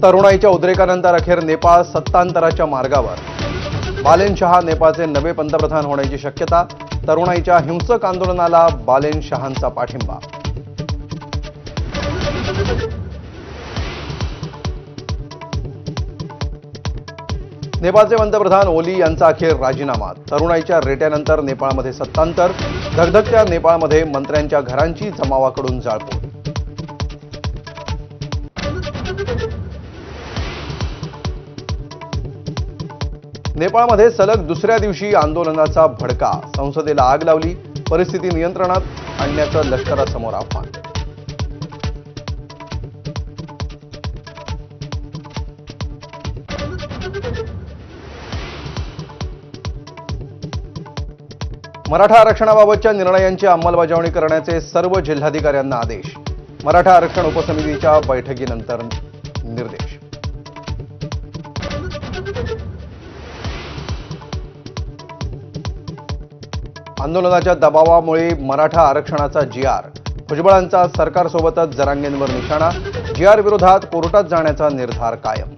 तरुणाईच्या उद्रेकानंतर अखेर नेपाळ सत्तांतराच्या मार्गावर। बालेन शहा नेपाळचे नवे पंतप्रधान होण्याची शक्यता। तरुणाईच्या हिंसक आंदोलनाला बालेन शहांचा पाठिंबा। नेपाळचे पंतप्रधान ओली यांचा अखेर राजीनामा। तरुणाईच्या रेट्यानंतर नेपाळमध्ये सत्तांतर। धगधगत्या नेपाळमध्ये मंत्र्यांच्या घरांची जमावाकडून जाळपोळ। नेपाळमध्ये सलग दुसऱ्या दिवशी आंदोलनाचा भडका। संसदेला आग लावली। परिस्थिती नियंत्रणात आणण्याचं लष्करासमोर आव्हान। मराठा आरक्षणाबाबतच्या निर्णयांची अंमलबजावणी करण्याचे सर्व जिल्हाधिकाऱ्यांना आदेश। मराठा आरक्षण उपसमितीच्या बैठकीनंतर निर्देश। आंदोलनाच्या दबावामुळे मराठा आरक्षणाचा जी.आर। भुजबळांचा सरकारसोबतच जरांगेंवर निशाणा। जी.आर विरोधात कोर्टात जाण्याचा निर्धार कायम।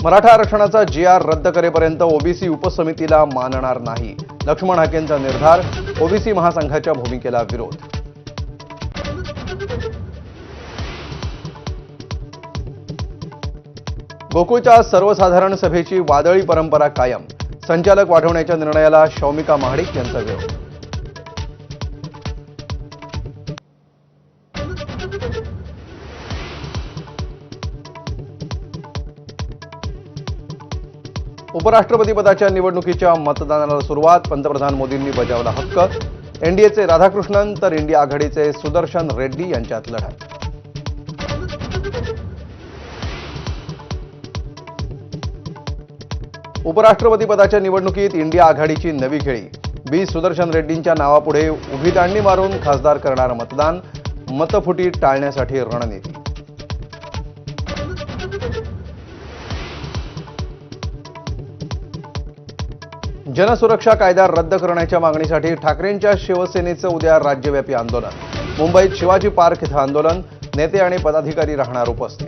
मराठा आरक्षणाचा जी.आर रद्द करेपर्यंत ओबीसी उपसमितीला मानणार नाही। लक्ष्मण हाकेंचा निर्धार। ओबीसी महासंघाच्या भूमिकेला विरोध। गोकुळच्या सर्वसाधारण सभेची वादळी परंपरा कायम। संचालक वाढवण्याच्या निर्णयाला शौमिका महाडिक यांचा विरोध। उपराष्ट्रपती पदाच्या निवडणुकीच्या मतदानाला सुरुवात। पंतप्रधान मोदींनी बजावला हक्क। एनडीएचे राधाकृष्णन तर इंडिया आघाडीचे सुदर्शन रेड्डी यांच्यात लढत। उपराष्ट्रपती पदाच्या निवडणुकीत इंडिया आघाडीची नवी खेळी। बी सुदर्शन रेड्डींच्या नावापुढे उभी दांडी मारून खासदार करणार मतदान। मतफुटी टाळण्यासाठी रणनीती। जनसुरक्षा कायदा रद्द करण्याच्या मागणीसाठी ठाकरेंच्या शिवसेनेचं उद्या राज्यव्यापी आंदोलन। मुंबईत शिवाजी पार्क इथं आंदोलन। नेते आणि पदाधिकारी राहणार उपस्थित।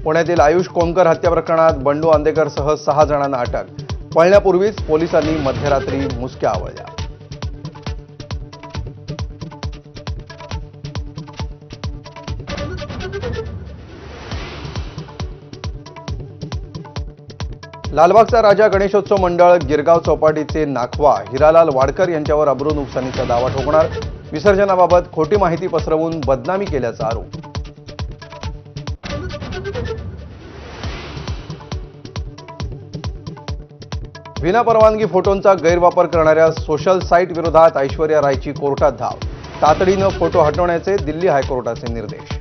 पुण्यातील आयुष कोमकर हत्या प्रकरणात बंडू आंदेकरसह 6 जणांना अटक। पळण्यापूर्वीच पोलिसांनी मध्यरात्री मुसक्या आवळल्या। लालबागचा राजा गणेशोत्सव मंडळ गिरगाव चौपाटीचे नाखवा हिरालाल वाडकर यांच्यावर अब्रू नुकसानीचा दावा ठोकणार। विसर्जनाबाबत खोटी माहिती पसरवून बदनामी केल्याचा आरोप। विनापरवानगी फोटोंचा गैरवापर करणाऱ्या सोशल साईट विरोधात ऐश्वर्या रायची कोर्टात धाव। तातडीनं फोटो हटवण्याचे दिल्ली हायकोर्टाचे निर्देश।